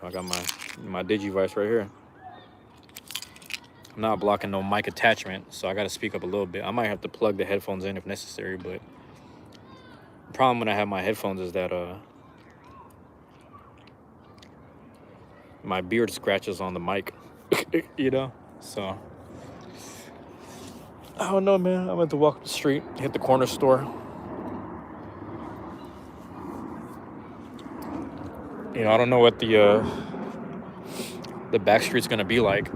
I got my Digivice right here. I'm not blocking no mic attachment, so I got to speak up a little bit. I might have to plug the headphones in if necessary, but the problem when I have my headphones is that my beard scratches on the mic, you know? So, I don't know, man. I'm about to walk up the street, hit the corner store. You know, I don't know what the back street's gonna be like.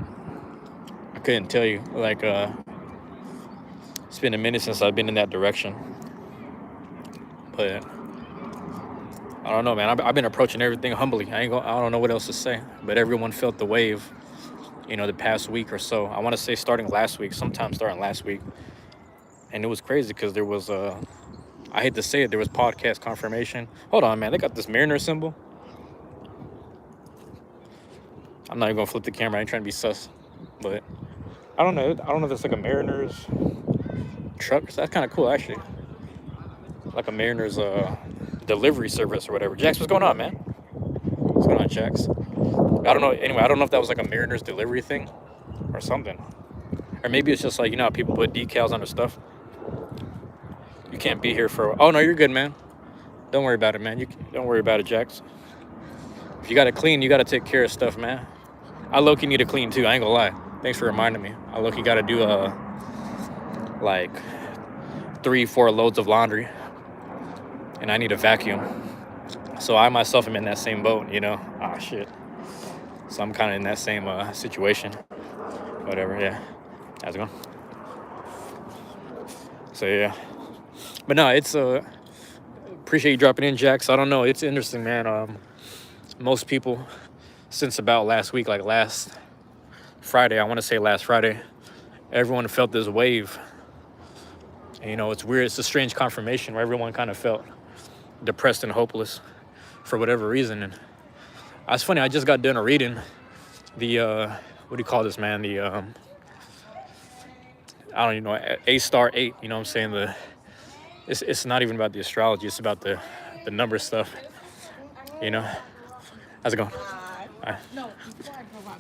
I couldn't tell you. Like, it's been a minute since I've been in that direction. But I don't know, man. I've been approaching everything humbly. I don't know what else to say. But everyone felt the wave, you know, the past week or so. I want to say starting last week, sometime starting last week. And it was crazy because there was, I hate to say it, there was podcast confirmation. Hold on, man. They got this Mariner symbol. I'm not even going to flip the camera. I ain't trying to be sus. But I don't know. I don't know if it's like a Mariners truck. That's kind of cool, actually. Like a Mariners delivery service or whatever. Jax, what's going on, man? What's going on, Jax? I don't know. Anyway, I don't know if that was like a Mariners delivery thing or something. Or maybe it's just like, you know how people put decals on their stuff? You can't be here for... Oh, no, you're good, man. Don't worry about it, man. Don't worry about it, Jax. If you got to clean, you got to take care of stuff, man. I low-key need to clean, too. I ain't gonna lie. Thanks for reminding me. I low-key got to do, like 3-4 loads of laundry. And I need a vacuum. So I myself am in that same boat, you know? Ah, shit. So I'm kind of in that same situation. Whatever, yeah. How's it going? So, yeah. But no, it's... appreciate you dropping in, Jax. I don't know. It's interesting, man. Most people, since about last week, like last Friday, I want to say last Friday, everyone felt this wave. And, you know, it's weird. It's a strange confirmation where everyone kind of felt depressed and hopeless for whatever reason. And it's funny, I just got done reading the what do you call this, man? The I don't even know, A*8, you know what I'm saying? It's not even about the astrology, it's about the number stuff, you know. How's it going?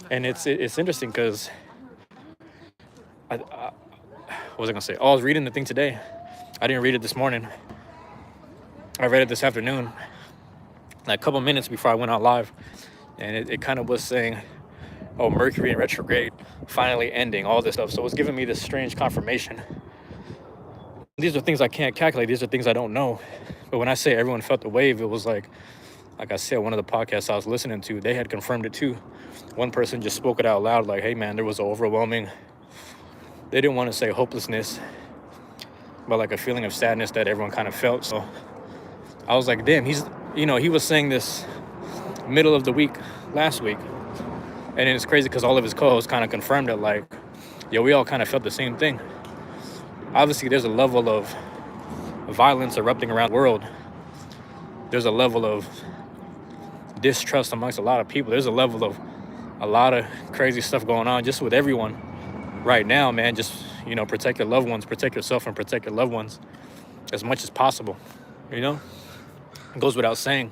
And it's interesting because what was I gonna say? Oh, I was reading the thing today. I didn't read it this morning. I read it this afternoon, like a couple minutes before I went out live, and it kind of was saying, oh, Mercury in retrograde finally ending, all this stuff. So it was giving me this strange confirmation. These are things I can't calculate. These are things I don't know. But when I say everyone felt the wave, it was like I said, one of the podcasts I was listening to, they had confirmed it too. One person just spoke it out loud, like, hey, man, there was an overwhelming, they didn't want to say hopelessness, but like a feeling of sadness that everyone kind of felt. So I was like, damn, he was saying this middle of the week last week. And it's crazy because all of his co-hosts kind of confirmed it, like, yo, we all kind of felt the same thing. Obviously, there's a level of violence erupting around the world. There's a level of distrust amongst a lot of people. There's a level of a lot of crazy stuff going on just with everyone right now, man. Just, you know, protect your loved ones, protect yourself and protect your loved ones as much as possible, you know? It goes without saying,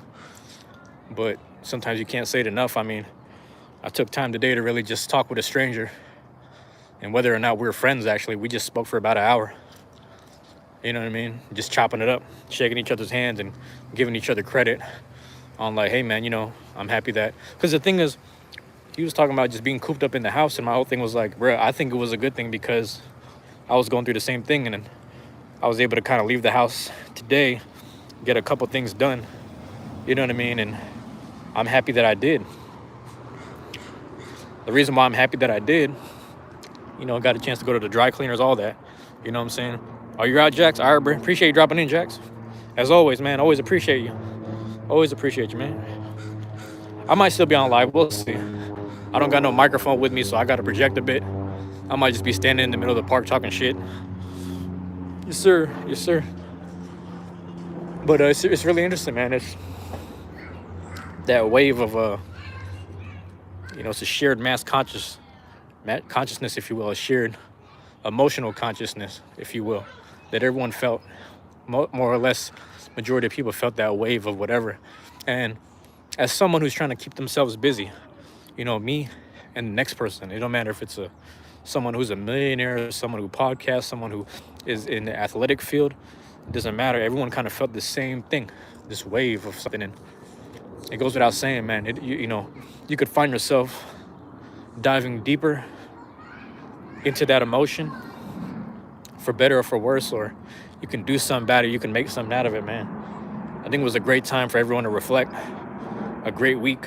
but sometimes you can't say it enough. I mean, I took time today to really just talk with a stranger, and whether or not we're friends, actually, we just spoke for about an hour. You know what I mean? Just chopping it up, shaking each other's hands and giving each other credit on like, hey, man, you know, I'm happy that... Because the thing is, he was talking about just being cooped up in the house, and my whole thing was like, bro, I think it was a good thing because I was going through the same thing, and I was able to kind of leave the house today, get a couple things done. You know what I mean? And I'm happy that I did. The reason why I'm happy that I did, you know, got a chance to go to the dry cleaners, all that. You know what I'm saying? Are you out, Jax? All right, bro. Appreciate you dropping in, Jax. As always, man. Always appreciate you. Always appreciate you, man. I might still be on live. We'll see. I don't got no microphone with me, so I got to project a bit. I might just be standing in the middle of the park talking shit. Yes, sir. Yes, sir. But it's really interesting, man. It's that wave of, you know, it's a shared mass consciousness, if you will, a shared emotional consciousness, if you will, that everyone felt. More or less, majority of people felt that wave of whatever. And as someone who's trying to keep themselves busy, me and the next person. It don't matter if it's someone who's a millionaire, someone who podcasts, someone who is in the athletic field. It doesn't matter. Everyone kind of felt the same thing, this wave of something. And it goes without saying, man. You could find yourself diving deeper into that emotion, for better or for worse, or you can do something better. You can make something out of it, man. I think it was a great time for everyone to reflect, a great week.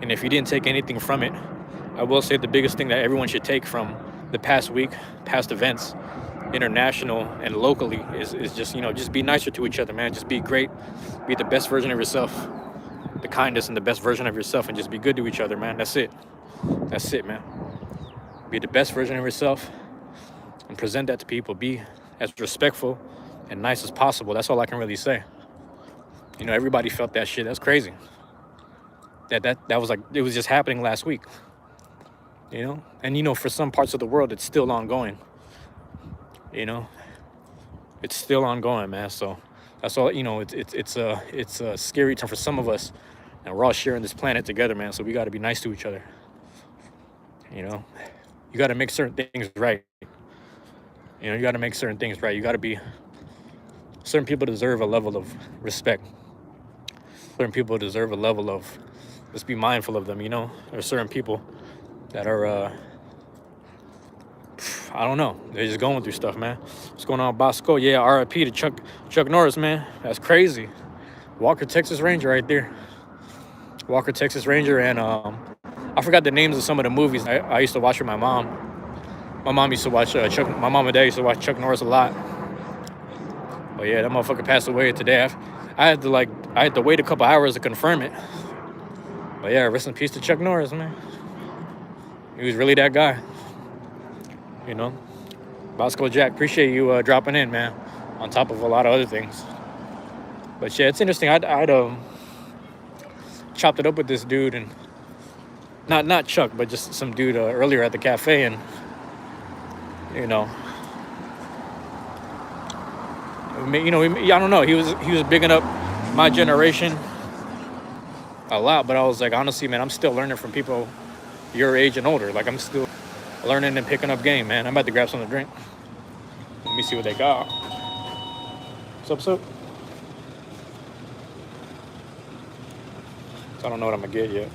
And if you didn't take anything from it, I will say the biggest thing that everyone should take from the past week, past events, international and locally, is just, just be nicer to each other, man. Just be great. Be the best version of yourself, the kindest and the best version of yourself, and just be good to each other, man. That's it. That's it, man. Be the best version of yourself and present that to people. Be as respectful and nice as possible. That's all I can really say. Everybody felt that shit. That's crazy. That was like, it was just happening last week. And for some parts of the world, it's still ongoing. It's still ongoing, man. So that's all. It's a scary time for some of us, and we're all sharing this planet together, man. So we got to be nice to each other. You got to make certain things right. You got to make certain things right. You got to be. Certain people deserve a level of respect. Certain people deserve a level of. Let's be mindful of them. There's certain people that are. I don't know. They're just going through stuff, man. What's going on, Bosco? Yeah, RIP to Chuck Norris, man. That's crazy. Walker, Texas Ranger, right there. Walker, Texas Ranger, and I forgot the names of some of the movies I used to watch with my mom. My mom used to watch my mom and dad used to watch Chuck Norris a lot. But yeah, that motherfucker passed away today. I had to wait a couple hours to confirm it. But yeah, rest in peace to Chuck Norris, man. He was really that guy. Bosco Jack, appreciate you dropping in, man, on top of a lot of other things. But yeah, it's interesting. I'd chopped it up with this dude, and not Chuck, but just some dude earlier at the cafe, and I don't know. He was bigging up my generation a lot, but I was like, honestly, man, I'm still learning from people your age and older. Like, I'm still learning and picking up game, man. I'm about to grab something to drink. Let me see what they got. What's up? I don't know what I'm gonna get yet.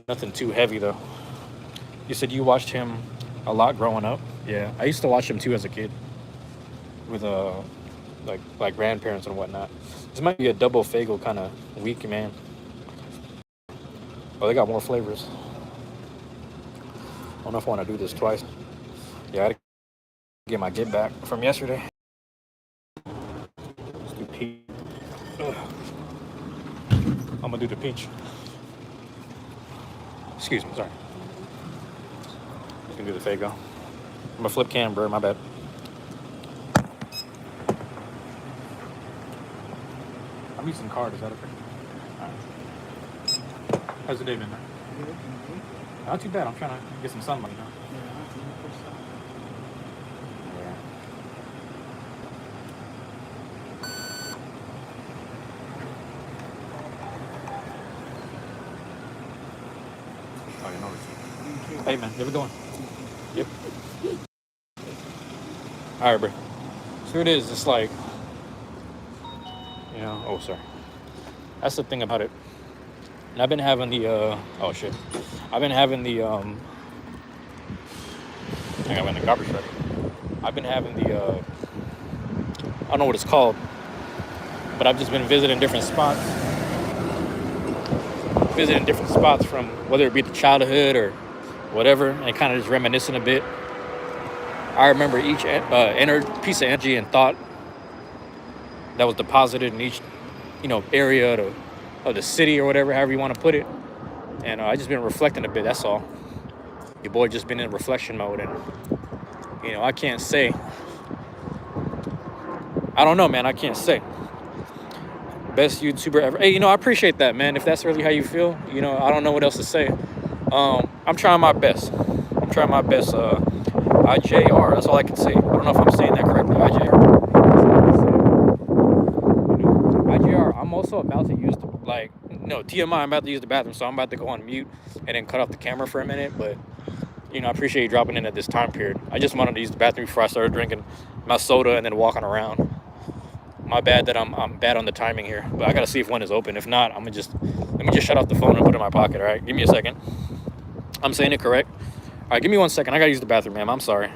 Nothing too heavy though. You said you watched him a lot growing up? Yeah, I used to watch him too as a kid with like grandparents and whatnot. This might be a double Fagel kind of week, man. Oh, they got more flavors. I don't know if I want to do this twice. Yeah, I had to get my get back from yesterday. Let's do peach. I'm gonna do the peach. Excuse me, sorry. I'm gonna do the Faygo. I'm gonna flip can, bro. My bad. I'm using card. Is that okay? All right. How's the day been, man? Not too bad. I'm trying to get some sunlight now. Yeah. Oh, you know. Hey, man. How's it going? Yep. All right, bro. So it is. It's like, oh, sorry. That's the thing about it. And I've been having the, oh, shit. I've been having the, I think I went in the garbage truck. I've been having the, I don't know what it's called, but I've just been visiting different spots. From whether it be the childhood or whatever, and kind of just reminiscing a bit. I remember each piece of energy and thought that was deposited in each, area of the city or whatever, however you want to put it. And I just been reflecting a bit, that's all. Your boy just been in reflection mode, and, I can't say. I don't know, man, I can't say. Best YouTuber ever. Hey, I appreciate that, man. If that's really how you feel, I don't know what else to say. I'm trying my best. IJR, that's all I can say. I don't know if I'm saying that correctly, IJR. also about to use the, like, no, TMI, I'm about to use the bathroom, so I'm about to go on mute and then cut off the camera for a minute. But I appreciate you dropping in at this time period. I just wanted to use the bathroom before I started drinking my soda and then walking around. My bad that I'm bad on the timing here, but I gotta see if one is open. If not, let me just shut off the phone and put it in my pocket. All right, give me a second. I'm saying it correct. All right, give me 1 second. I gotta use the bathroom, ma'am. I'm sorry.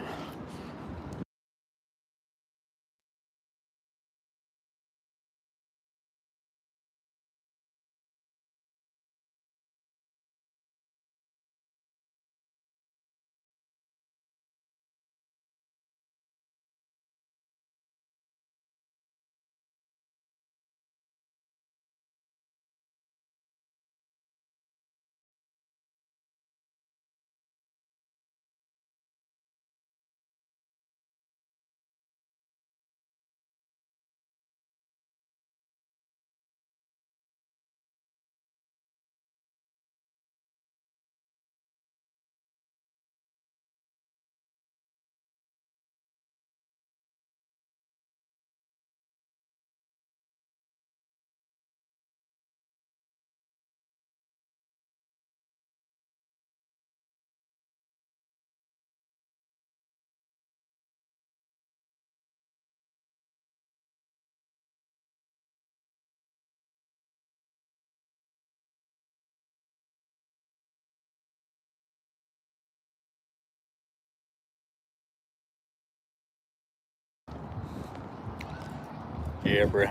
Yeah, bro.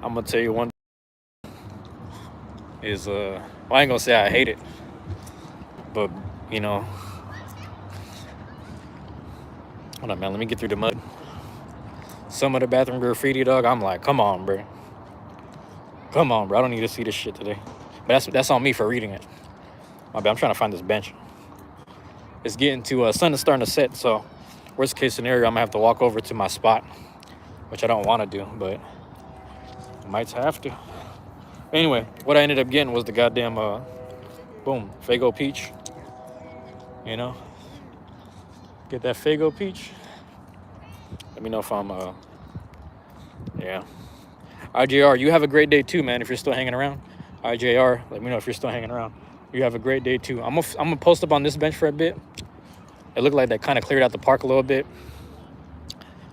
I'm gonna tell you one is well, I ain't gonna say I hate it, but hold on, man. Let me get through the mud. Some of the bathroom graffiti, dog. I'm like, come on, bro. Come on, bro. I don't need to see this shit today. But that's on me for reading it. My bad. I'm trying to find this bench. It's getting to sun is starting to set, so worst case scenario, I'm gonna have to walk over to my spot, which I don't want to do, but I might have to. Anyway, what I ended up getting was the goddamn boom, Faygo peach. Get that Faygo peach. Let me know if I'm yeah. IJR, you have a great day too, man. If you're still hanging around, IJR, let me know if you're still hanging around. You have a great day too. I'm gonna post up on this bench for a bit. It looked like that kind of cleared out the park a little bit.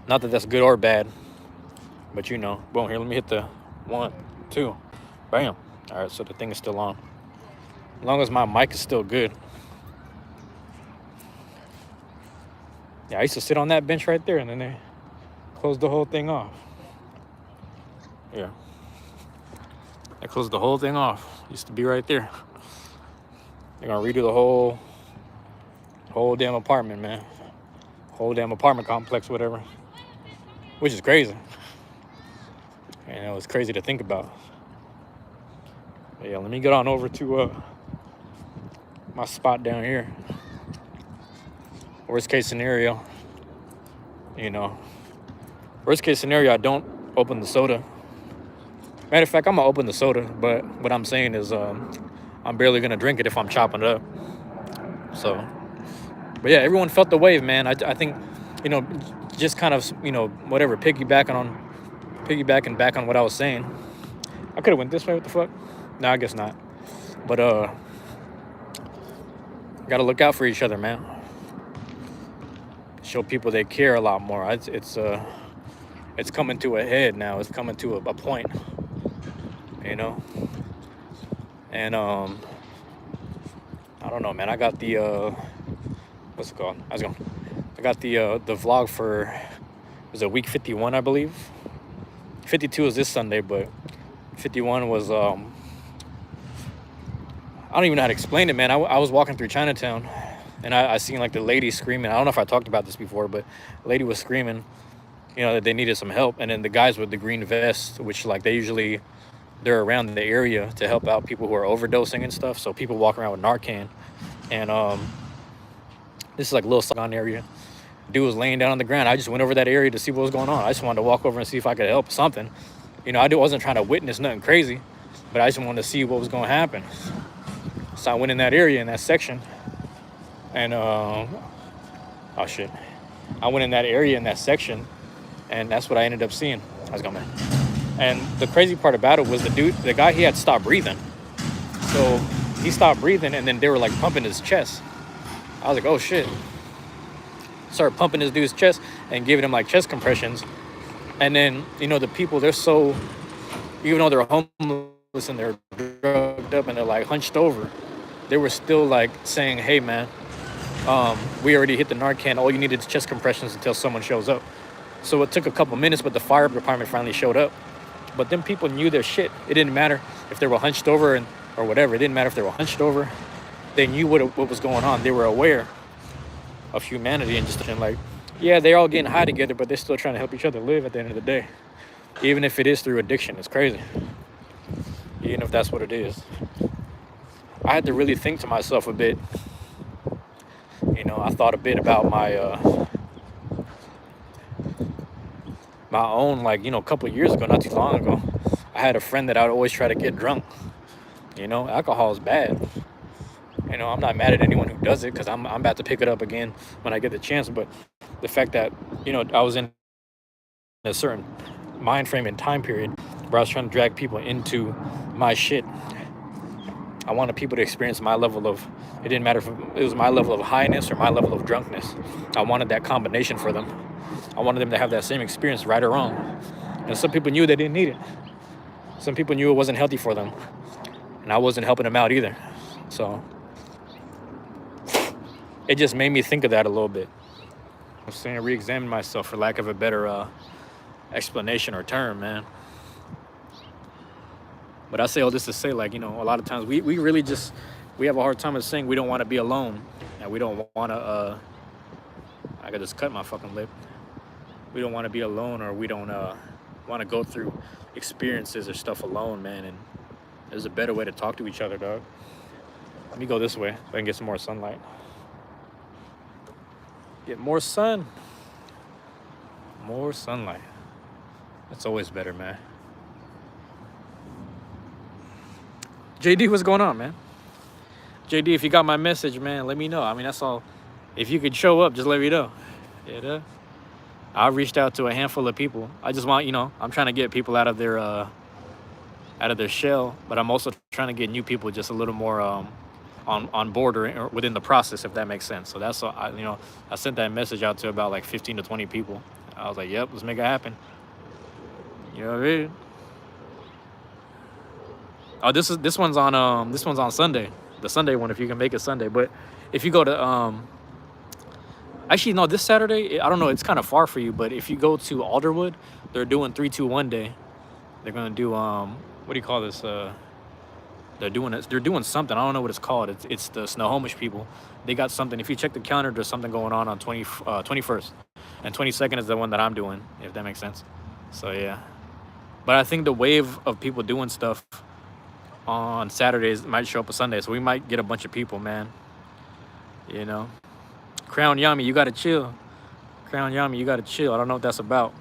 Not that that's good or bad, but boom. Here, let me hit the 1, 2, bam. All right, so the thing is still on. As long as my mic is still good. Yeah, I used to sit on that bench right there, and then they closed the whole thing off. Yeah, they closed the whole thing off. Used to be right there. They're gonna redo the whole damn apartment, man. Whole damn apartment complex, whatever. Which is crazy. It's crazy to think about. But yeah, let me get on over to my spot down here. Worst case scenario, worst case scenario, I don't open the soda. Matter of fact, I'm gonna open the soda, but what I'm saying is I'm barely gonna drink it if I'm chopping it up. So, but yeah, everyone felt the wave, man. I think, just kind of, whatever, piggybacking back on what I was saying. I could have went this way. What the fuck? No, I guess not. But gotta look out for each other, man. Show people they care a lot more. It's coming to a head now. It's coming to a point, and I don't know, man. I got the what's it called? I got the vlog for, was it week 51, I believe. 52 is this Sunday, but 51 was I don't even know how to explain it, man. I was walking through Chinatown, and I seen like the lady screaming. I don't know if I talked about this before, but the lady was screaming, that they needed some help. And then the guys with the green vests, which like they're around the area to help out people who are overdosing and stuff. So people walk around with Narcan, and this is like a little Saigon area. Dude was laying down on the ground. I just went over that area to see what was going on. I just wanted to walk over and see if I could help something. I wasn't trying to witness nothing crazy, but I just wanted to see what was going to happen. So I went in that area, in that section, and oh shit, I went in that area, in that section, and that's what I ended up seeing. How's it going, man? And the crazy part about it was the guy, he had stopped breathing. So he stopped breathing, and then they were like pumping his chest. I was like, oh shit. Started pumping this dude's chest and giving him like chest compressions. And then, you know, the people, they're so, even though they're homeless and they're drugged up and they're like hunched over, they were still like saying, hey man, we already hit the Narcan. All you needed is chest compressions until someone shows up. So it took a couple minutes, but the fire department finally showed up. But then people knew their shit. It didn't matter if they were hunched over or whatever. It didn't matter if they were hunched over. They knew what was going on. They were aware of humanity and just like, yeah, they're all getting high together, but they're still trying to help each other live at the end of the day. Even if it is through addiction, it's crazy. Even if that's what it is. I had to really think to myself a bit. You know, I thought a bit about my own, like, you know, a couple of years ago, not too long ago, I had a friend that I would always try to get drunk. You know, alcohol is bad. You know, I'm not mad at anyone who does it because I'm about to pick it up again when I get the chance. But the fact that, you know, I was in a certain mind frame and time period where I was trying to drag people into my shit. I wanted people to experience my level of, it didn't matter if it was my level of highness or my level of drunkenness. I wanted that combination for them. I wanted them to have that same experience, right or wrong. And some people knew they didn't need it. Some people knew it wasn't healthy for them. And I wasn't helping them out either. So it just made me think of that a little bit. I'm saying re-examine myself, for lack of a better explanation or term, man. But I say all this to say, like, you know, a lot of times we really just, we have a hard time of saying we don't want to be alone. And we don't want to, I could just cut my fucking lip. We don't want to be alone, or we don't want to go through experiences or stuff alone, man. And there's a better way to talk to each other, dog. Let me go this way so I can get some more sunlight. Get more sun. More sunlight. That's always better, man. JD, what's going on, man? JD, if you got my message, man, let me know. I mean, that's all. If you could show up, just let me know. Yeah, I reached out to a handful of people. I just want, you know, I'm trying to get people out of their shell, but I'm also trying to get new people just a little more on board or within the process, if that makes sense. So that's all, you know, I sent that message out to about like 15 to 20 people. I was like, yep, let's make it happen. You know what I mean? Oh, this one's on Sunday. The Sunday one, if you can make it Sunday. But if you go to actually no, this Saturday, I don't know, it's kind of far for you, but if you go to Alderwood, they're doing 3-2-1 day. They're gonna do what do you call this? They're doing something. I don't know what it's called. It's the Snohomish people. They got something. If you check the calendar, there's something going on 21st, and 22nd is the one that I'm doing, if that makes sense. So yeah, but I think the wave of people doing stuff on Saturdays might show up on Sunday, so we might get a bunch of people, man. You know, Crown Yami, you gotta chill. Crown Yami, you gotta chill. I don't know what that's about.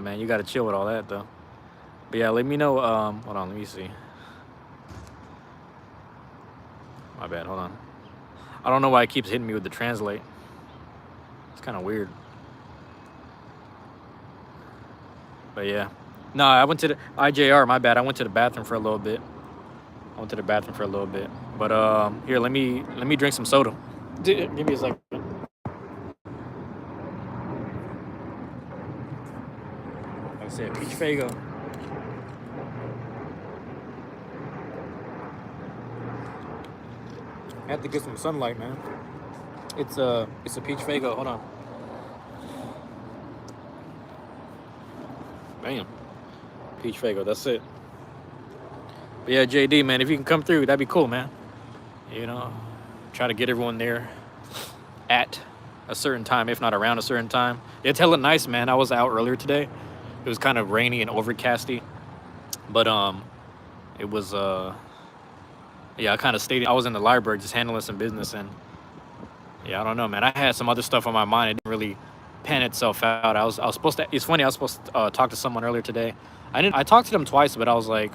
Man. You gotta chill with all that though. But yeah, let me know. Hold on, let me see. My bad, hold on. I don't know why it keeps hitting me with the translate. It's kind of weird. But yeah. No, I went to the IJR, my bad. I went to the bathroom for a little bit. But here, let me drink some soda. Give me a second. Like I said, peach Faygo. I have to get some sunlight, man. It's a peach Faygo. Hold on. Bam. Peach Faygo, that's it. But yeah, JD, man, if you can come through, that'd be cool, man. You know, try to get everyone there at a certain time, if not around a certain time. It's hella nice, man. I was out earlier today. It was kind of rainy and overcasty, but it was yeah, I kind of stayed. I was in the library just handling some business, and yeah, I don't know, man. I had some other stuff on my mind. It didn't really pan itself out. I was supposed to. It's funny. I was supposed to talk to someone earlier today. I talked to them twice, but I was like,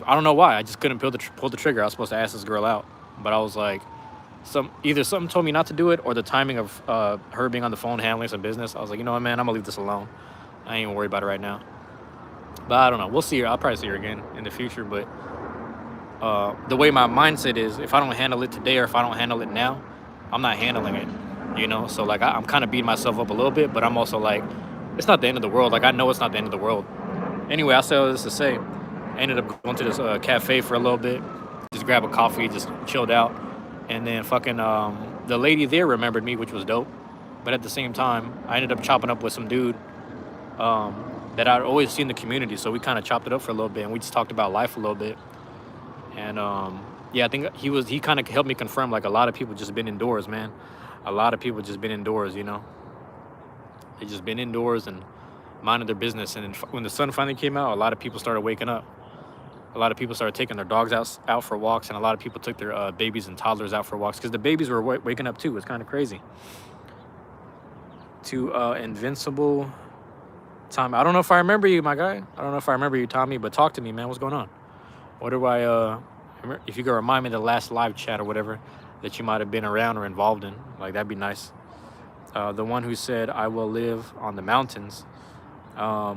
I don't know why. I just couldn't pull the trigger. I was supposed to ask this girl out, but I was like, either something told me not to do it, or the timing of her being on the phone handling some business. I was like, you know what, man, I'm gonna leave this alone. I ain't even worried about it right now. But I don't know. We'll see her. I'll probably see her again in the future. But the way my mindset is, if I don't handle it today or if I don't handle it now, I'm not handling it. So like I'm kind of beating myself up a little bit, but I'm also like, it's not the end of the world. Like I know it's not the end of the world. Anyway, I say all this to say, I ended up going to this cafe for a little bit, just grab a coffee, just chilled out, and then fucking the lady there remembered me, which was dope. But at the same time, I ended up chopping up with some dude that I'd always seen in the community. So we kind of chopped it up for a little bit, and we just talked about life a little bit. And yeah, I think he kind of helped me confirm, like, a lot of people just been indoors, man. A lot of people just been indoors, They just been indoors and minding their business. And then when the sun finally came out, a lot of people started waking up. A lot of people started taking their dogs out for walks, and a lot of people took their babies and toddlers out for walks, because the babies were waking up too. It's kind of crazy. To Invincible Tommy. I don't know if I remember you, my guy. I don't know if I remember you, Tommy, but talk to me, man. What's going on? What do I, if you could remind me of the last live chat or whatever that you might have been around or involved in, like, that'd be nice. The one who said, I will live on the mountains. Are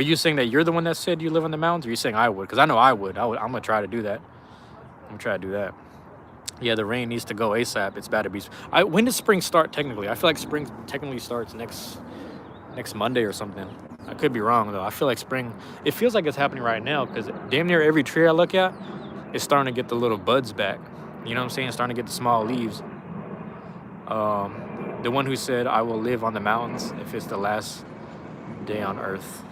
you saying that you're the one that said you live on the mountains, or are you saying I would? Because I know I would. I'm going to try to do that. I'm going to try to do that. Yeah, the rain needs to go ASAP. It's bad to be. When does spring start technically? I feel like spring technically starts next Monday or something. I could be wrong though. I feel like spring, it feels like it's happening right now, because damn near every tree I look at is starting to get the little buds back. You know what I'm saying? Starting to get the small leaves. The one who said, I will live on the mountains if it's the last day on earth.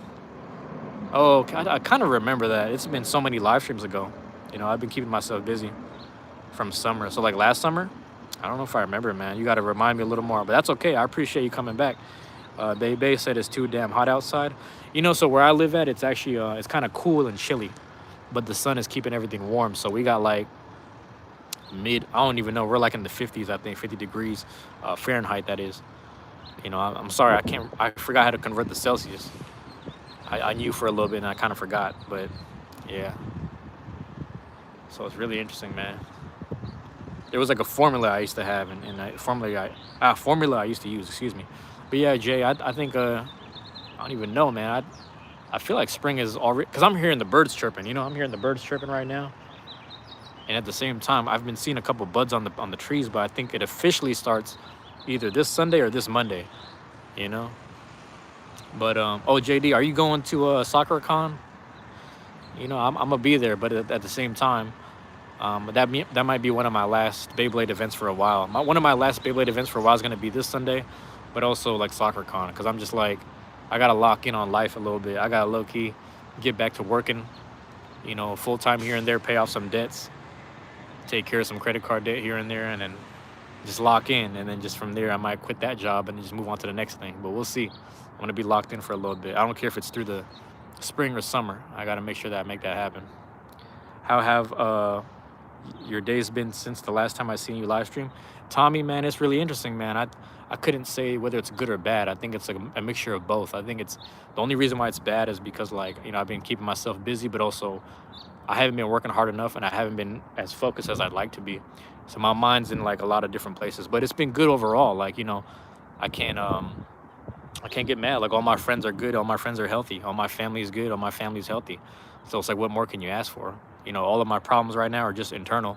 Oh, I kind of remember that. It's been so many live streams ago. I've been keeping myself busy from summer. So like last summer, I don't know if I remember, man. You got to remind me a little more, but that's okay. I appreciate you coming back. Bebe said it's too damn hot outside. So where I live at, it's actually, it's kind of cool and chilly, but the sun is keeping everything warm. So we got like I don't even know. We're like in the 50s, I think, 50 degrees Fahrenheit, that is. I'm sorry, I forgot how to convert the Celsius. I knew for a little bit and I kind of forgot, but yeah. So it's really interesting, man. There was like a formula I used to have, and formula I used to use, excuse me. But yeah, Jay, I think, I don't even know, man. I feel like spring is already, because I'm hearing the birds chirping. I'm hearing the birds chirping right now. And at the same time, I've been seeing a couple buds on the trees, but I think it officially starts either this Sunday or this Monday, But, oh, JD, are you going to SoccerCon? I'm going to be there, but at the same time, that might be one of my last Beyblade events for a while. One of my last Beyblade events for a while is going to be this Sunday, but also like SoccerCon, because I'm just like, I got to lock in on life a little bit. I got to low-key get back to working, full-time here and there, pay off some debts, take care of some credit card debt here and there, and then just lock in. And then just from there, I might quit that job and just move on to the next thing. But we'll see. I'm going to be locked in for a little bit. I don't care if it's through the spring or summer. I got to make sure that I make that happen. How have your days been since the last time I seen you live stream? Tommy, man, it's really interesting, man. I couldn't say whether it's good or bad. I think it's like a mixture of both. I think it's the only reason why it's bad is because, like, I've been keeping myself busy, but also I haven't been working hard enough, and I haven't been as focused as I'd like to be. So my mind's in like a lot of different places, but it's been good overall. Like, I can't get mad. Like, all my friends are good. All my friends are healthy. All my family is good. All my family's healthy. So it's like, what more can you ask for? All of my problems right now are just internal.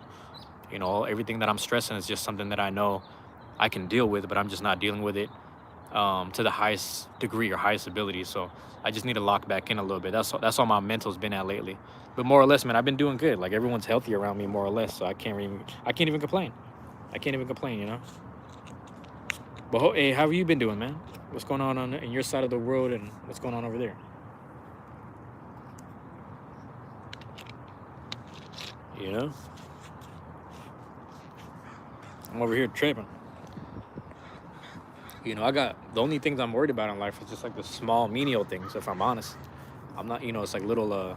Everything that I'm stressing is just something that I know I can deal with, but I'm just not dealing with it to the highest degree or highest ability. So I just need to lock back in a little bit. That's all my mental's been at lately. But more or less, man, I've been doing good. Like, everyone's healthy around me, more or less. So I can't even complain. But hey, how have you been doing, man? What's going on in your side of the world, and what's going on over there? I'm over here tripping. I got, the only things I'm worried about in life is just like the small menial things, if I'm honest. I'm not, it's like little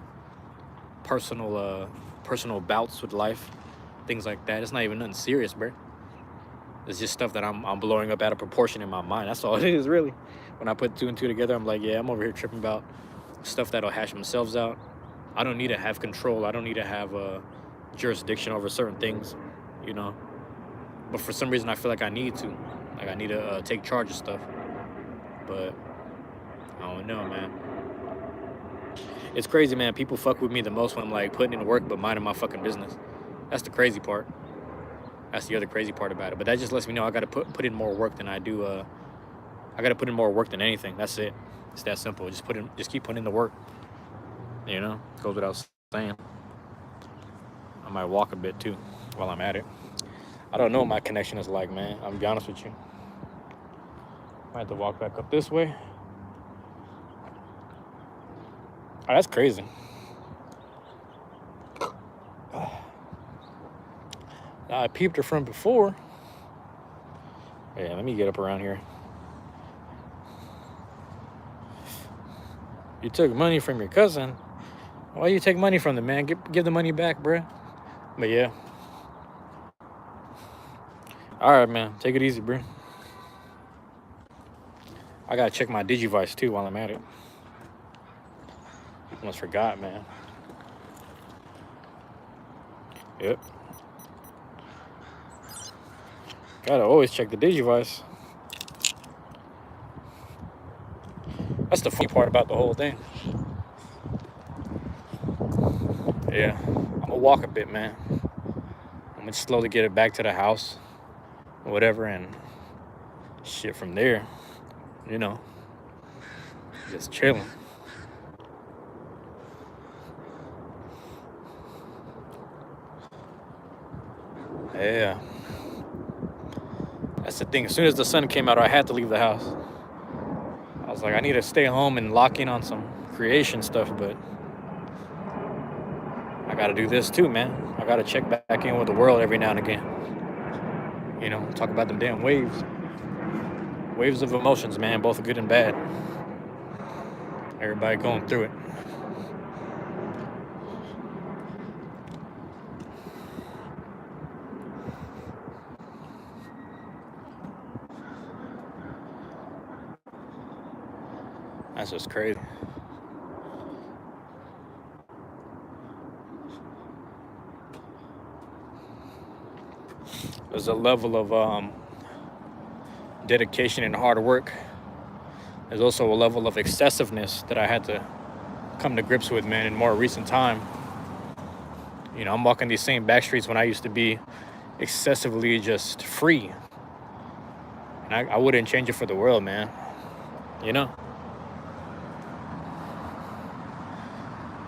personal bouts with life, things like that. It's not even nothing serious, bro. It's just stuff that I'm blowing up out of proportion in my mind. That's all it is, really. When I put two and two together, I'm like, yeah, I'm over here tripping about stuff that'll hash themselves out. I don't need to have control. I don't need to have jurisdiction over certain things. you know. But for some reason, I feel like I need to. Like, I need to take charge of stuff. But I don't know, man. It's crazy, man. People fuck with me the most when I'm like putting in work but minding my fucking business. That's the crazy part. That's the other crazy part about it. But that just lets me know I gotta put in more work than I do. I gotta put in more work than anything. That's it. It's that simple. Just keep putting in the work. You know, goes without saying. I might walk a bit too while I'm at it. I don't know what my connection is like, man. I'm gonna be honest with you. I have to walk back up this way. Oh, that's crazy. I peeped her from before. Yeah, let me get up around here. You took money from your cousin. Why you take money from the man? Give the money back, bruh. But yeah. All right, man. Take it easy, bruh. I gotta check my Digivice too while I'm at it. Almost forgot, man. Yep. Gotta always check the Digivice. That's the funny part about the whole thing. Yeah. I'm gonna walk a bit, man. I'm gonna slowly get it back to the house, whatever, and shit from there, you know, just chilling. Yeah. That's the thing. As soon as the sun came out, I had to leave the house. I was like, I need to stay home and lock in on some creation stuff, but I gotta do this too, man. I gotta check back in with the world every now and again. You know, talk about them damn waves. Waves of emotions, man, both good and bad. Everybody going through it. That's just crazy. There's a level of dedication and hard work. There's also a level of excessiveness that I had to come to grips with, man, in more recent time. You know, I'm walking these same back streets when I used to be excessively just free. And I wouldn't change it for the world, man. You know?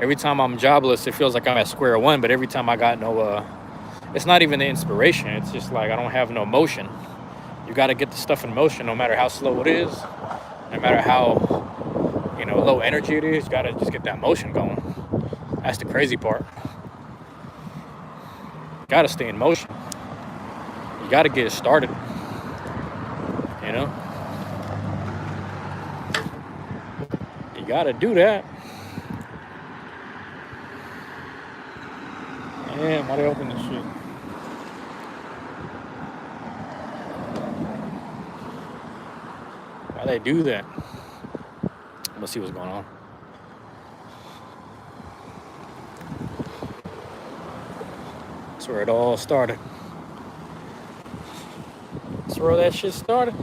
Every time I'm jobless, it feels like I'm at square one, but every time I got no, it's not even the inspiration. It's just like I don't have no motion. You got to get the stuff in motion no matter how slow it is, no matter how, you know, low energy it is. You got to just get that motion going. That's the crazy part. You got to stay in motion. You got to get it started, you know? You got to do that. Damn, why they open this shit? Why they do that? Let's see what's going on. That's where it all started. That's where that shit started.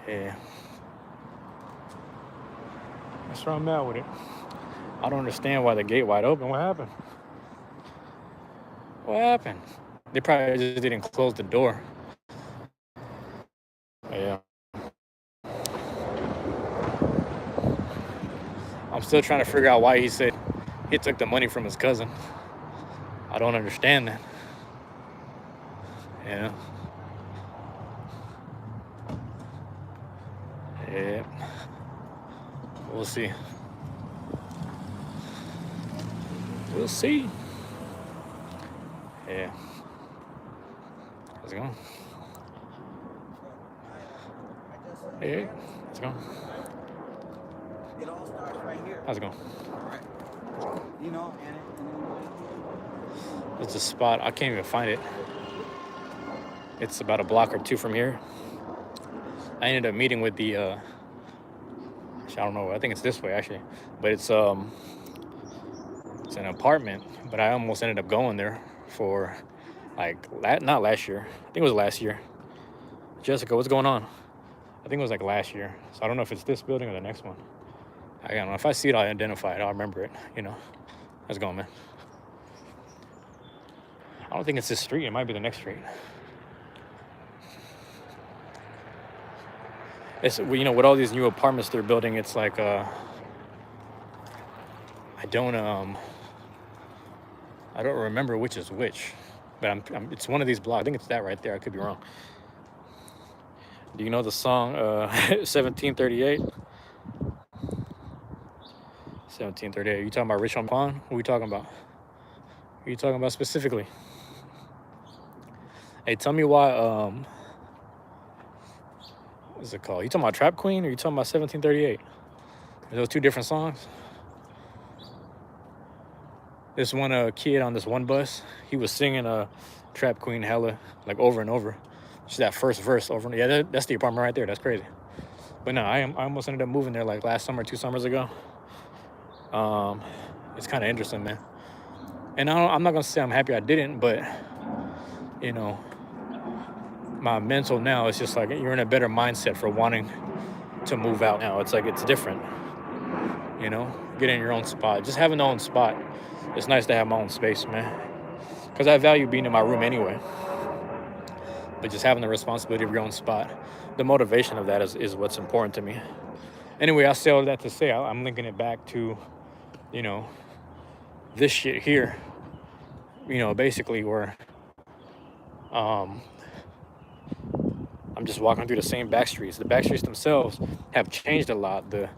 Yeah. That's where I'm at with it. I don't understand why the gate wide open. What happened? What happened? They probably just didn't close the door. Yeah. I'm still trying to figure out why he said he took the money from his cousin. I don't understand that. Yeah. Yeah. We'll see. We'll see. Yeah. How's it going? Hey, how's it going? It all starts right here. How's it going? Right. You know, and It's a spot. I can't even find it. It's about a block or two from here. I ended up meeting with the I don't know. I think it's this way actually, but it's an apartment. But I almost ended up going there for like not last year. I think it was last year. Jessica, what's going on? I think it was like last year. So I don't know if it's this building or the next one. I don't know. If I see it, I'll identify it. I'll remember it. You know. How's it going, man? I don't think it's this street. It might be the next street. It's, you know, with all these new apartments they're building, it's like I don't remember which is which, but it's one of these blocks. I think it's that right there. I could be wrong. Do you know the song 1738? 1738. You talking about Rich Homie Quan? Who are we talking about? Who are you talking about specifically? Hey, tell me why what's it called? You talking about Trap Queen or you talking about 1738? Are those two different songs? This one kid on this one bus, he was singing Trap Queen hella, like over and over. Just that first verse over. Yeah, that's the apartment right there. That's crazy. But no, I almost ended up moving there like last summer, 2 summers ago. It's kind of interesting, man. And I'm not gonna say I'm happy I didn't, but you know, my mental now is just like you're in a better mindset for wanting to move out now. It's like it's different, you know. Get in your own spot. Just having the own spot. It's nice to have my own space, man. Because I value being in my room anyway. But just having the responsibility of your own spot, the motivation of that is what's important to me. Anyway, I say all that to say I'm linking it back to, you know, this shit here. You know, basically where I'm just walking through the same back streets. The back streets themselves have changed a lot. The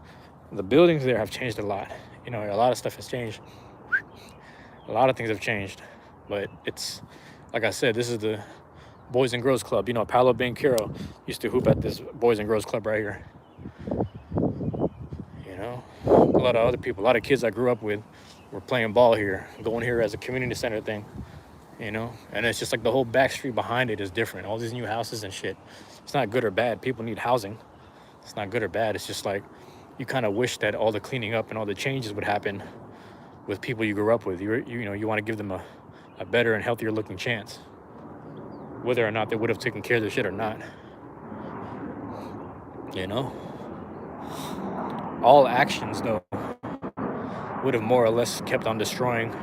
buildings there have changed a lot. You know, a lot of stuff has changed. A lot of things have changed. But it's, like I said, this is the Boys and Girls Club. You know, Paolo Banchero used to hoop at this Boys and Girls Club right here. You know, a lot of other people, a lot of kids I grew up with were playing ball here, going here as a community center thing. You know, and it's just like the whole back street behind it is different. All these new houses and shit. It's not good or bad. People need housing. It's not good or bad. It's just like you kind of wish that all the cleaning up and all the changes would happen with people you grew up with. You know, you want to give them a better and healthier looking chance, whether or not they would have taken care of their shit or not. You know, all actions though would have more or less kept on destroying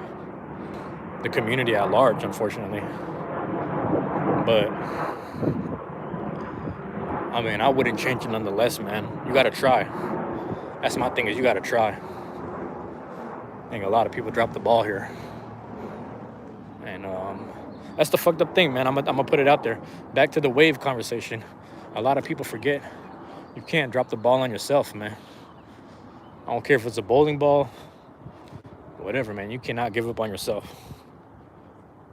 the community at large, unfortunately. But I mean, I wouldn't change it nonetheless, man. You gotta try. That's my thing, is you gotta try. I think a lot of people drop the ball here. And that's the fucked up thing, man. I'm gonna put it out there. Back to the wave conversation. A lot of people forget you can't drop the ball on yourself, man. I don't care if it's a bowling ball, whatever, man. You cannot give up on yourself.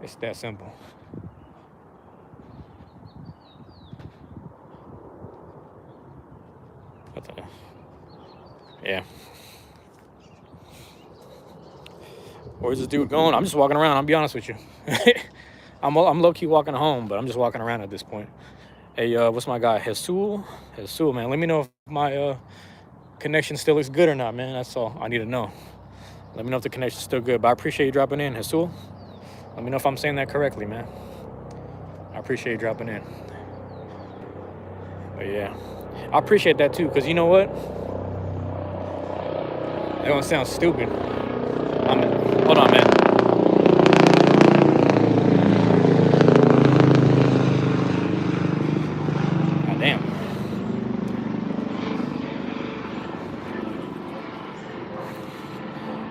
It's that simple. Yeah. Where's this dude going? I'm just walking around. I'll be honest with you. I'm low-key walking home, but I'm just walking around at this point. Hey, what's my guy? Jesus, man. Let me know if my connection still looks good or not, man. That's all I need to know. Let me know if the connection's still good. But I appreciate you dropping in, Jesus. Let me know if I'm saying that correctly, man. I appreciate you dropping in. But yeah, I appreciate that too, because you know what? That don't sound stupid. Hold on, man. God damn.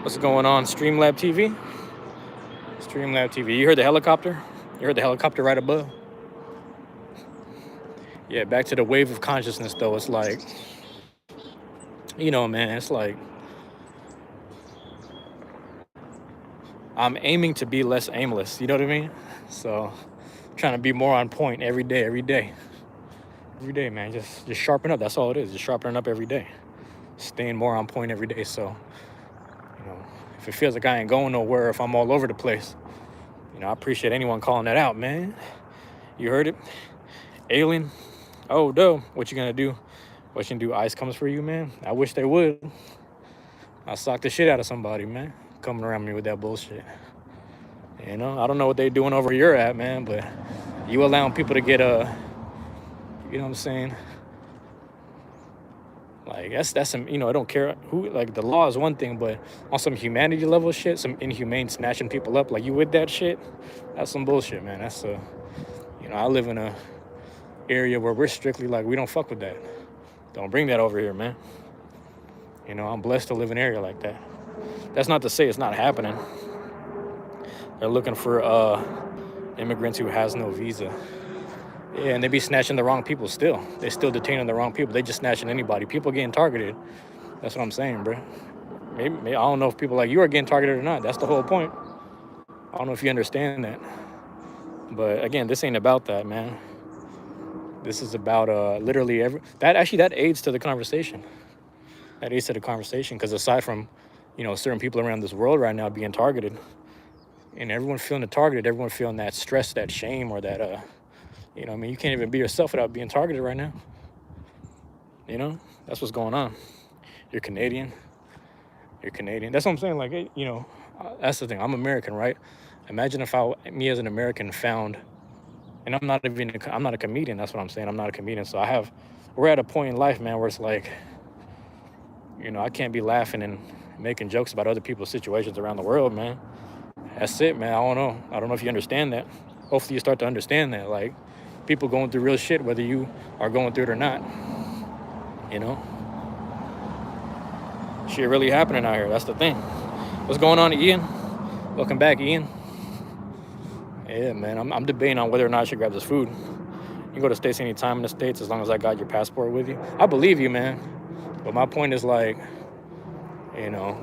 What's going on, Streamlab TV? Streamlab TV. You heard the helicopter? You heard the helicopter right above? Yeah, back to the wave of consciousness, though. It's like, you know, man, it's like I'm aiming to be less aimless. You know what I mean? So, trying to be more on point every day, man. Just sharpen up. That's all it is. Just sharpening up every day. Staying more on point every day. So, you know, if it feels like I ain't going nowhere, if I'm all over the place, you know, I appreciate anyone calling that out, man. You heard it? Alien. Oh, no. What you gonna do Wishing do ICE comes for you, man. I wish they would. I sock the shit out of somebody, man, coming around me with that bullshit. You know, I don't know what they doing over you're at, man, but you allowing people to get you know what I'm saying? Like that's some, I don't care who. Like the law is one thing, but on some humanity level shit, some inhumane snatching people up, like you with that shit, that's some bullshit, man. That's I live in a area where we're strictly like we don't fuck with that. Don't bring that over here, man. I'm blessed to live in an area like that. That's not to say it's not happening. They're looking for immigrants who has no visa. Yeah, and they be snatching the wrong people still. They still detaining the wrong people. They just snatching anybody. People getting targeted. That's what I'm saying, bro. Maybe I don't know if people like you are getting targeted or not. That's the whole point. I don't know if you understand that. But again, this ain't about that, man. This is about literally that aids to the conversation. That aids to the conversation because aside from, certain people around this world right now being targeted, and everyone feeling the targeted, everyone feeling that stress, that shame, or that you can't even be yourself without being targeted right now. That's what's going on. You're Canadian. That's what I'm saying. Like, that's the thing. I'm American, right? Imagine if me as an American found, and I'm not a comedian. That's what I'm saying. I'm not a comedian. So we're at a point in life, man, where it's like, I can't be laughing and making jokes about other people's situations around the world, man. That's it, man. I don't know if you understand that. Hopefully you start to understand that. Like, people going through real shit, whether you are going through it or not. Shit really happening out here. That's the thing. What's going on, Ian? Welcome back, Ian. Yeah, man. I'm debating on whether or not I should grab this food. You can go to States anytime in the States as long as I got your passport with you. I believe you, man. But my point is like,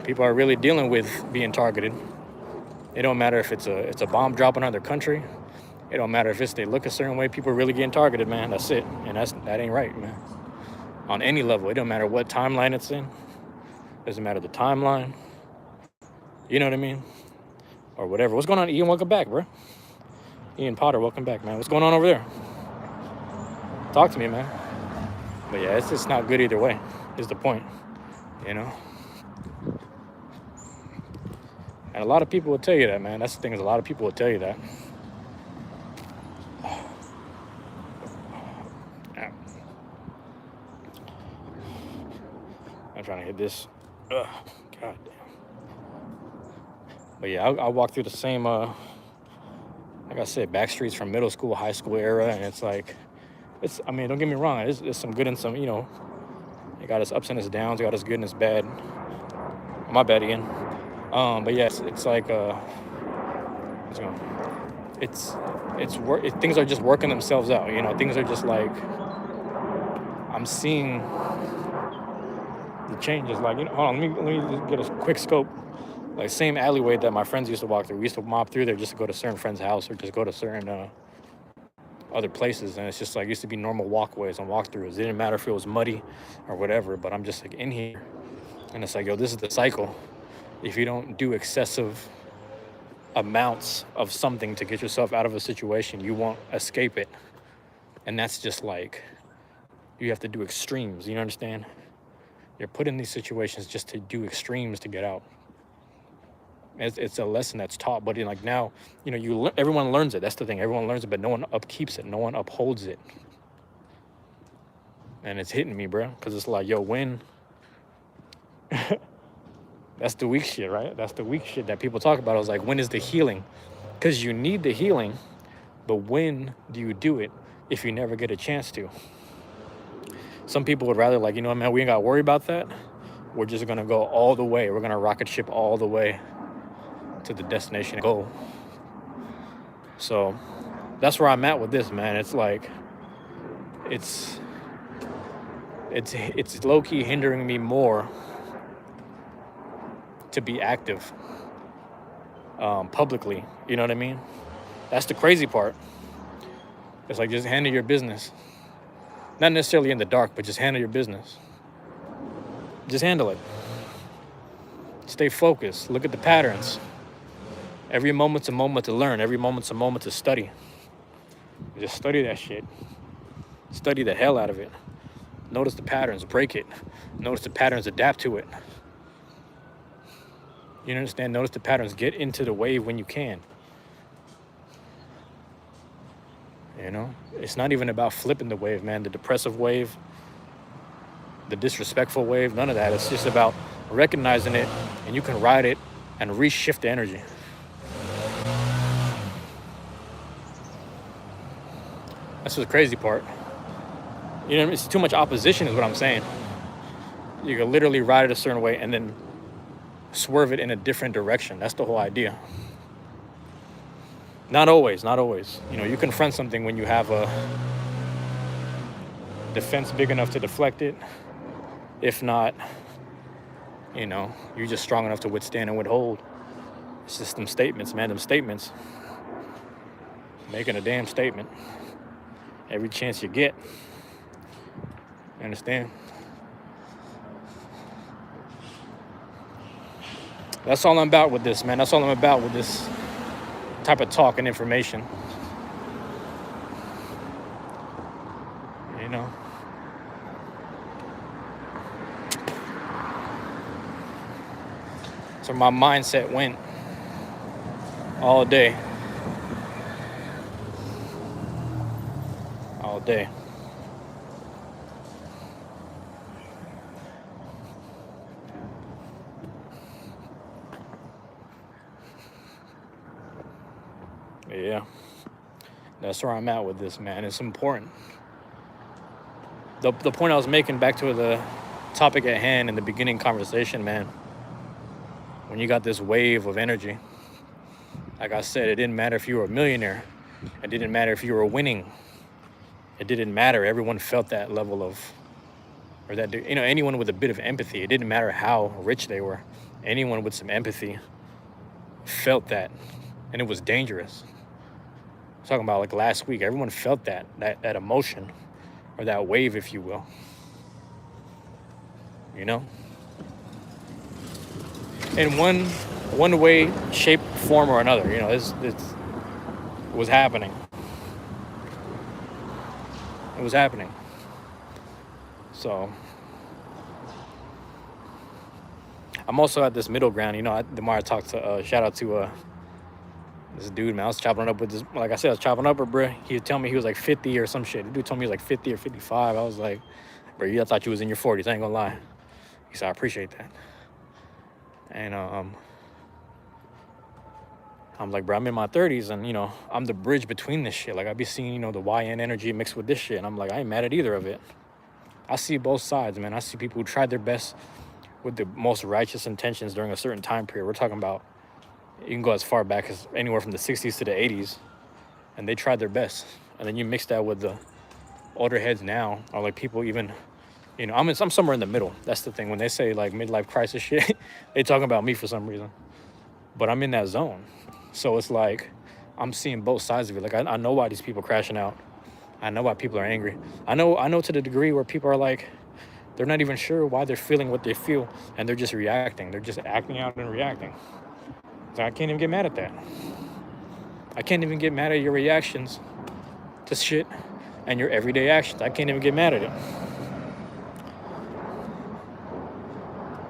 people are really dealing with being targeted. It don't matter if it's a bomb dropping on their country. It don't matter if they look a certain way. People are really getting targeted, man. That's it. And that ain't right, man. On any level. It don't matter what timeline it's in. Doesn't matter the timeline. You know what I mean? Or whatever. What's going on, Ian? Welcome back, bro. Ian Potter, welcome back, man. What's going on over there? Talk to me, man. But yeah, it's just not good either way, is the point. And a lot of people will tell you that, man. That's the thing, is a lot of people will tell you that. I'm trying to hit this. Ugh, God damn. But yeah, I'll walk through the same, like I said, back streets from middle school, high school era, and it's like, don't get me wrong, it's some good and some, it got its ups and its downs, it got its good and its bad. My bad, Ian. But yes, it's like, things are just working themselves out, things are just like, I'm seeing the changes, like, hold on, let me just get a quick scope. Like, same alleyway that my friends used to walk through. We used to mob through there just to go to certain friends' house or just go to certain other places. And it's just like, used to be normal walkways and walkthroughs. It didn't matter if it was muddy or whatever, but I'm just like in here. And it's like, yo, this is the cycle. If you don't do excessive amounts of something to get yourself out of a situation, you won't escape it. And that's just like, you have to do extremes, you understand? You're put in these situations just to do extremes to get out. It's a lesson that's taught, but like now, everyone learns it. That's the thing. Everyone learns it, but no one upkeeps it. No one upholds it. And it's hitting me, bro, because it's like, yo, when? That's the weak shit, right? That's the weak shit that people talk about. I was like, when is the healing? Because you need the healing, but when do you do it if you never get a chance to? Some people would rather like, man, we ain't got to worry about that. We're just going to go all the way. We're going to rocket ship all the way to the destination goal. So that's where I'm at with this, man. It's like, it's low-key hindering me more to be active publicly. You know what I mean? That's the crazy part. It's like, just handle your business. Not necessarily in the dark, but just handle your business. Just handle it. Stay focused. Look at the patterns. Every moment's a moment to learn. Every moment's a moment to study. Just study that shit. Study the hell out of it. Notice the patterns, break it. Notice the patterns, adapt to it. You understand? Notice the patterns, get into the wave when you can. You know, it's not even about flipping the wave, man. The depressive wave, the disrespectful wave, none of that. It's just about recognizing it, and you can ride it and reshift the energy. That's the crazy part. You know, it's too much opposition is what I'm saying. You can literally ride it a certain way and then swerve it in a different direction. That's the whole idea. Not always, not always. You know, you confront something when you have a defense big enough to deflect it. If not, you know, you're just strong enough to withstand and withhold. It's just them statements, man, them statements. Making a damn statement every chance you get. You understand? That's all I'm about with this, man. That's all I'm about with this type of talk and information. You know? So my mindset went all day. All day. Yeah, that's where I'm at with this, man. It's important. The point I was making, back to the topic at hand in the beginning conversation, man, when you got this wave of energy, like I said, it didn't matter if you were a millionaire. It didn't matter if you were winning. It didn't matter. Everyone felt that level of, or that, you know, anyone with a bit of empathy. It didn't matter how rich they were. Anyone with some empathy felt that, and it was dangerous. I'm talking about like last week, everyone felt that emotion, or that wave, if you will. You know? In one way, shape, form, or another, you know, it was happening. It was happening. So I'm also at this middle ground, you know. The more I talk to, shout out to this dude, man. I was chopping it up with this, like I said, I was chopping up with bro. He would tell me he was like 50 or some shit. The dude told me he was like 50 or 55. I was like, bro, I thought you was in your 40s. I ain't gonna lie. He said, I appreciate that. And I'm like, bro, I'm in my 30s, and, you know, I'm the bridge between this shit. Like, I be seeing, you know, the YN energy mixed with this shit, and I'm like, I ain't mad at either of it. I see both sides, man. I see people who tried their best with the most righteous intentions during a certain time period. We're talking about, you can go as far back as anywhere from the 60s to the 80s, and they tried their best. And then you mix that with the older heads now, or like people even, you know, I'm somewhere in the middle. That's the thing. When they say like midlife crisis shit, they talking about me for some reason. But I'm in that zone. So it's like, I'm seeing both sides of it. Like, I know why these people crashing out. I know why people are angry. I know to the degree where people are like, they're not even sure why they're feeling what they feel, and they're just reacting. They're just acting out and reacting. So I can't even get mad at that. I can't even get mad at your reactions to shit and your everyday actions. I can't even get mad at it.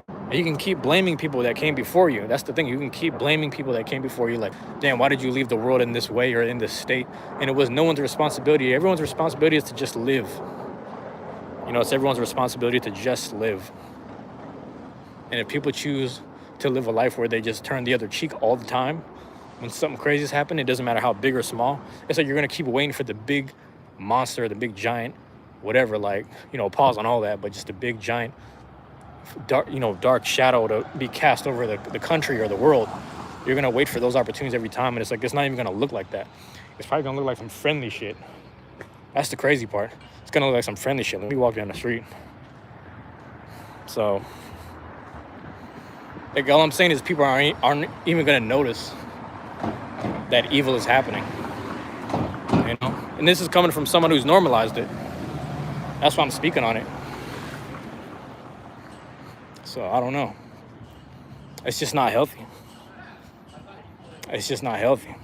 And you can keep blaming people that came before you. That's the thing. You can keep blaming people that came before you. Like, damn, why did you leave the world in this way or in this state? And it was no one's responsibility. Everyone's responsibility is to just live. You know, it's everyone's responsibility to just live. And if people choose to live a life where they just turn the other cheek all the time, when something crazy is happening, it doesn't matter how big or small, it's like you're going to keep waiting for the big monster, the big giant, whatever, like, you know, pause on all that, but just a big giant, dark shadow to be cast over the country or the world. You're going to wait for those opportunities every time, and it's like, it's not even going to look like that. It's probably going to look like some friendly shit. That's the crazy part. It's going to look like some friendly shit. Let me walk down the street. So, like, all I'm saying is people aren't even going to notice that evil is happening. You know? And this is coming from someone who's normalized it. That's why I'm speaking on it. So, I don't know. It's just not healthy. It's just not healthy.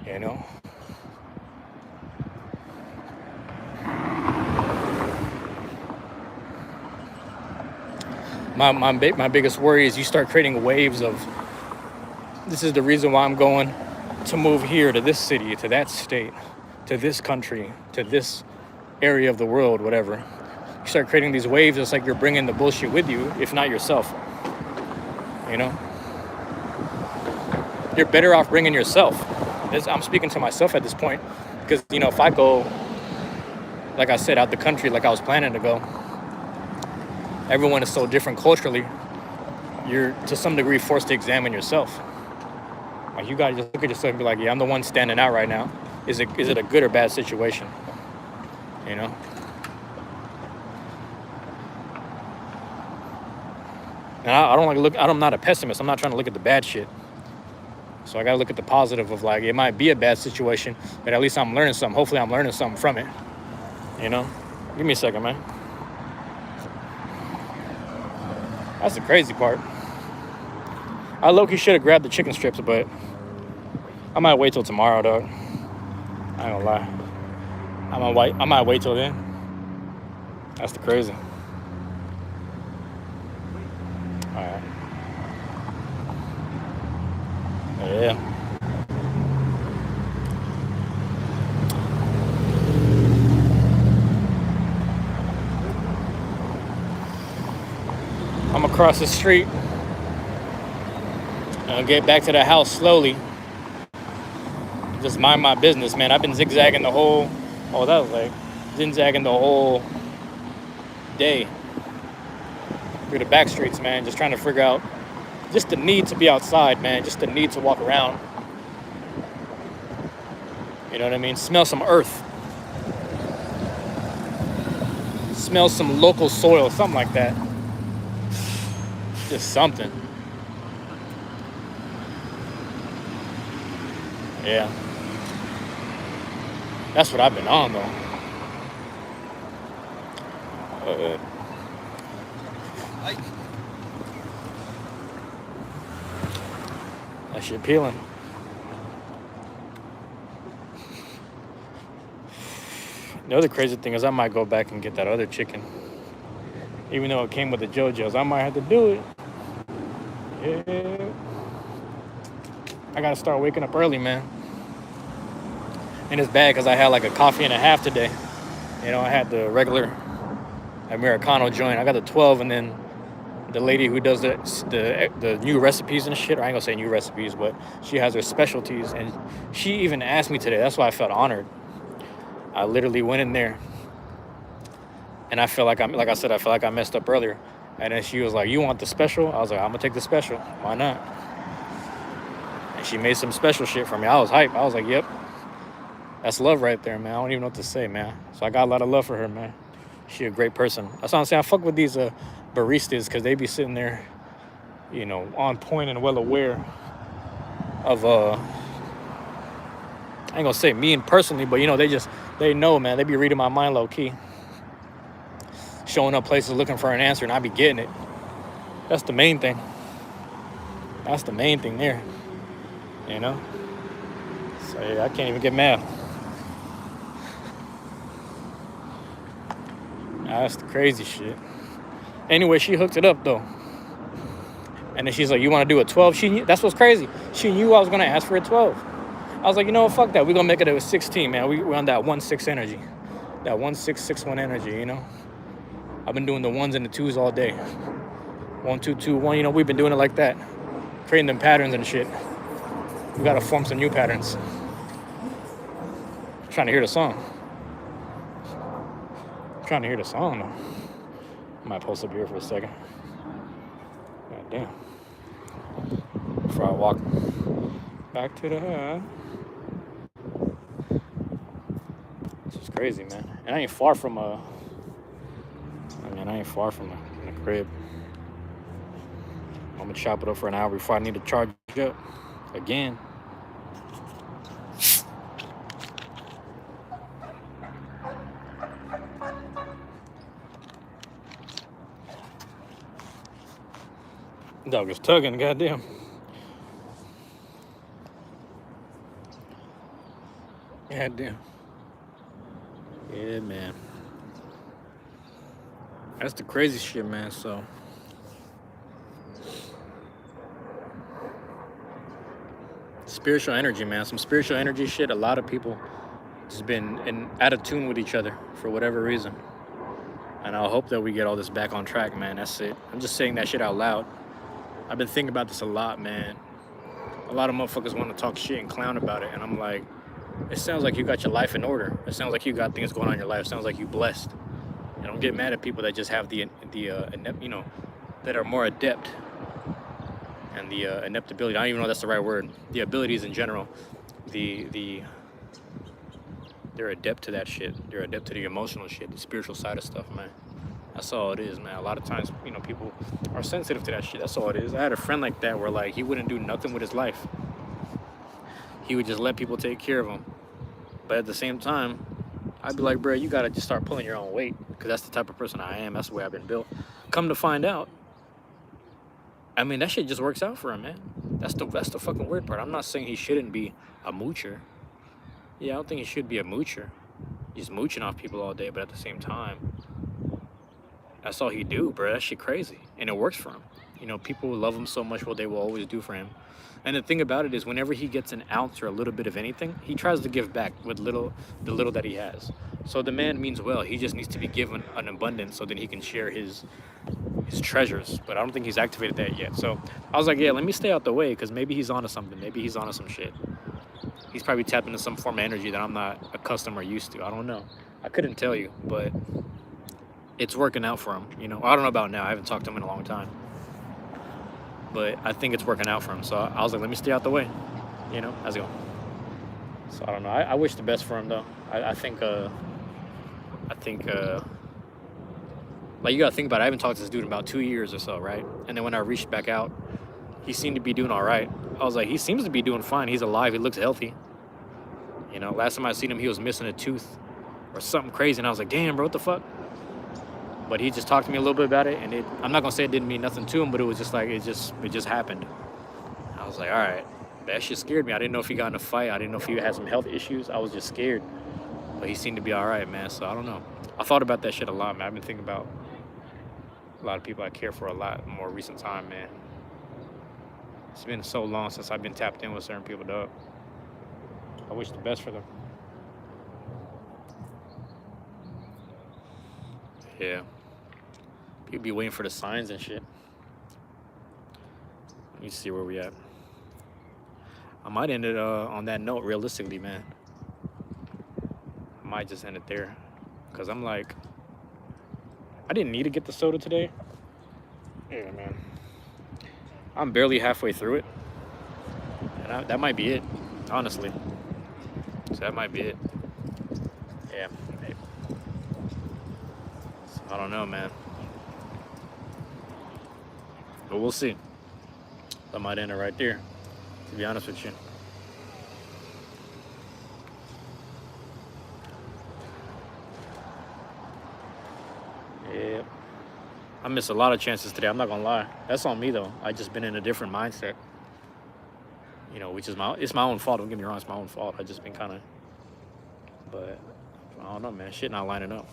You know? My biggest worry is you start creating waves of, this is the reason why I'm going to move here, to this city, to that state, to this country, to this area of the world, whatever. You start creating these waves. It's like you're bringing the bullshit with you, if not yourself. You know, you're better off bringing yourself. I'm speaking to myself at this point, because you know, if I go, like I said, out the country like I was planning to go, everyone is so different culturally. You're to some degree forced to examine yourself. Like, you gotta just look at yourself and be like, yeah, I'm the one standing out right now. Is it a good or bad situation? You know. And I don't like to look. I'm not a pessimist. I'm not trying to look at the bad shit. So I gotta look at the positive of, like, it might be a bad situation, but at least I'm learning something. Hopefully I'm learning something from it. You know. Give me a second, man. That's the crazy part. I low-key should have grabbed the chicken strips, but I might wait till tomorrow, dog. I ain't gonna lie. I might wait till then. That's the crazy. Alright. Yeah. I'm across the street. I'll get back to the house slowly. Just mind my business, man. I've been zigzagging the whole... Oh, that was like... Zigzagging the whole day. Through the back streets, man. Just trying to figure out... Just the need to be outside, man. Just the need to walk around. You know what I mean? Smell some earth. Smell some local soil. Something like that. Just something. Yeah. That's what I've been on, though. That shit peeling. The other crazy thing is I might go back and get that other chicken. Even though it came with the JoJo's, I might have to do it. Yeah. I gotta start waking up early, man. And it's bad because I had like a coffee and a half today. You know, I had the regular Americano joint. I got the 12, and then the lady who does the new recipes and shit, or I ain't gonna say new recipes, but she has her specialties, and she even asked me today. That's why I felt honored. I literally went in there, and I feel like I feel like I messed up earlier. And then she was like, "You want the special?" I was like, "I'm gonna take the special. Why not?" And she made some special shit for me. I was hyped. I was like, "Yep, that's love right there, man." I don't even know what to say, man. So I got a lot of love for her, man. She a great person. That's what I'm saying. I fuck with these baristas, because they be sitting there, you know, on point and well aware of I ain't gonna say me and personally, but you know, they know, man. They be reading my mind low key. Showing up places looking for an answer, and I be getting it. That's the main thing. That's the main thing there. You know? So yeah, I can't even get mad. That's the crazy shit. Anyway, she hooked it up though. And then she's like, "You want to do a 12?" She knew, that's what's crazy. She knew I was gonna ask for a 12. I was like, you know what, fuck that. We're gonna make it a 16, man. We're on that 1-6 energy. That 1-6-6-1 energy, you know? I've been doing the 1s and the 2s all day. 1-2-2-1, you know, we've been doing it like that. Creating them patterns and shit. We gotta form some new patterns. I'm trying to hear the song. I'm trying to hear the song though. I might post up here for a second. God damn. Before I walk back to the hut. This is crazy, man. And I ain't far from the crib. I'm gonna chop it up for an hour before I need to charge up again. Dog is tugging, goddamn. Goddamn. Yeah, man. That's the crazy shit, man. So Spiritual energy, man. Some spiritual energy shit. A lot of people just been out of tune with each other for whatever reason. And I hope that we get all this back on track, man. That's it. I'm just saying that shit out loud. I've been thinking about this a lot, man. A lot of motherfuckers want to talk shit and clown about it, and I'm like, it sounds like you got your life in order. It sounds like you got things going on in your life. It sounds like you blessed. And don't get mad at people that just have the you know, that are more adept and the ineptability. I don't even know if that's the right word. The abilities in general, they're adept to that shit. They're adept to the emotional shit, the spiritual side of stuff, man. That's all it is, man. A lot of times, you know, people are sensitive to that shit. That's all it is. I had a friend like that where, like, he wouldn't do nothing with his life. He would just let people take care of him. But at the same time, I'd be like, bro, you gotta just start pulling your own weight, because that's the type of person I am. That's the way I've been built. Come to find out, I mean, that shit just works out for him, man. That's the fucking weird part. I'm not saying he shouldn't be a moocher. Yeah, I don't think he should be a moocher. He's mooching off people all day, but at the same time, that's all he do, bro. That shit crazy. And it works for him. You know, people love him so much, what they will always do for him. And the thing about it is, whenever he gets an ounce or a little bit of anything, he tries to give back with the little that he has. So the man means well. He just needs to be given an abundance so that he can share his treasures. But I don't think he's activated that yet. So I was like, yeah, let me stay out the way, because maybe he's onto something. Maybe he's onto some shit. He's probably tapped into some form of energy that I'm not accustomed or used to. I don't know. I couldn't tell you, but it's working out for him. You know, I don't know about now. I haven't talked to him in a long time. But I think it's working out for him. So I was like, let me stay out the way. You know, how's it going? So I don't know. I wish the best for him, though. I think, like, you gotta think about it. I haven't talked to this dude in about 2 years or so, right? And then when I reached back out, he seemed to be doing all right. I was like, he seems to be doing fine. He's alive. He looks healthy. You know, last time I seen him, he was missing a tooth or something crazy. And I was like, damn, bro, what the fuck? But he just talked to me a little bit about it, and I'm not gonna say it didn't mean nothing to him, but it was just like, it just happened. I was like, all right, that shit scared me. I didn't know if he got in a fight. I didn't know if he had some health issues. I was just scared. But he seemed to be all right, man. So I don't know. I thought about that shit a lot, man. I've been thinking about a lot of people I care for a lot more recent time, man. It's been so long since I've been tapped in with certain people, dog. I wish the best for them. Yeah. People be waiting for the signs and shit. Let me see where we at. I might end it on that note, realistically, man. I might just end it there. Because I'm like, I didn't need to get the soda today. Yeah, man. I'm barely halfway through it. And that might be it, honestly. So that might be it. Yeah. Maybe. So I don't know, man. But we'll see. I might end it right there, to be honest with you. Yeah. I missed a lot of chances today. I'm not gonna lie. That's on me though. I just been in a different mindset. You know, which is it's my own fault. Don't get me wrong, it's my own fault. I just been kind of, but I don't know, man. Shit not lining up.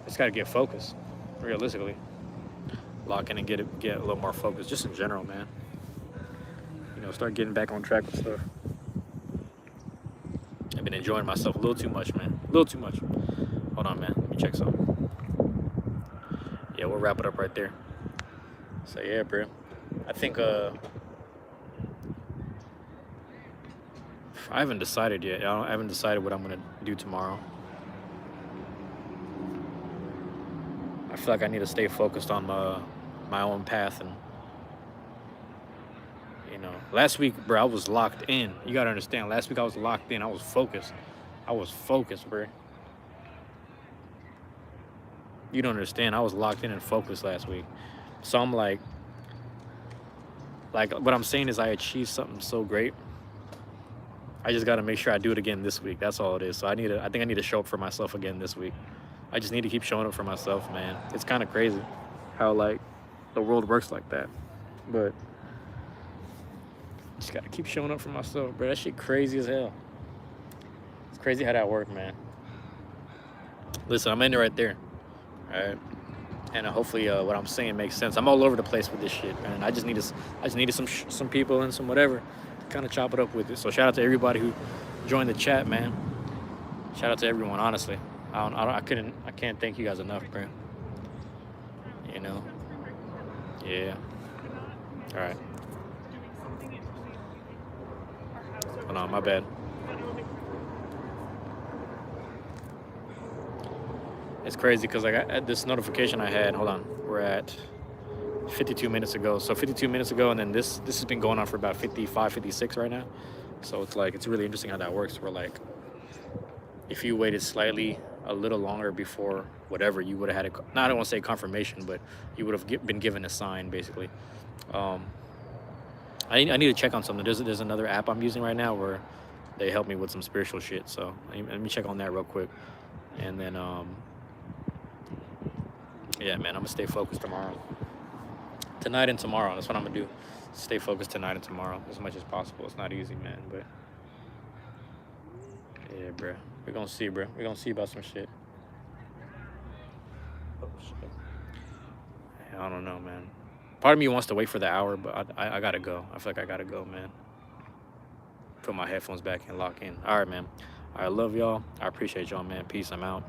Just gotta get focused, realistically. Lock in and get a little more focused, just in general, man. You know, start getting back on track with stuff. I've been enjoying myself a little too much, man. A little too much. Hold on, man. Let me check something. Yeah, we'll wrap it up right there. So yeah, bro. I think I haven't decided yet. I haven't decided what I'm gonna do tomorrow. I feel like I need to stay focused on my own path, and you know, last week, bro, I was locked in. You gotta understand. Last week I was locked in. I was focused. Bro. You don't understand. I was locked in and focused last week. So I'm like what I'm saying is I achieved something so great. I just got to make sure I do it again this week. That's all it is. So I think I need to show up for myself again this week. I just need to keep showing up for myself, man. It's kind of crazy how like the world works like that. But just got to keep showing up for myself, bro. That shit crazy as hell. It's crazy how that works, man. Listen, I'm ending right there. All right, and hopefully what I'm saying makes sense. I'm all over the place with this shit, man. I just needed some people and some whatever to kind of chop it up with it. So shout out to everybody who joined the chat, man. Shout out to everyone, honestly. I can't thank you guys enough, bro. You know, yeah. All right. Hold on, my bad. It's crazy because like this notification I had. Hold on, we're at 52 minutes ago. So 52 minutes ago, and then this has been going on for about 55, 56 right now. So it's like it's really interesting how that works. Where like if you waited slightly a little longer before whatever, you would have had a, not I don't want to say confirmation, but you would have been given a sign basically. Um, I need to check on something. There's another app I'm using right now where they help me with some spiritual shit. So let me check on that real quick, and then yeah, man, I'm gonna stay focused tomorrow, tonight and tomorrow. That's what I'm gonna do. Stay focused tonight and tomorrow as much as possible. It's not easy, man, but yeah, bro. We're gonna see, bro. We're gonna see about some shit. Oh, shit. I don't know, man. Part of me wants to wait for the hour, but I gotta go. I feel like I gotta go, man. Put my headphones back and lock in. All right, man. I love y'all. I appreciate y'all, man. Peace. I'm out.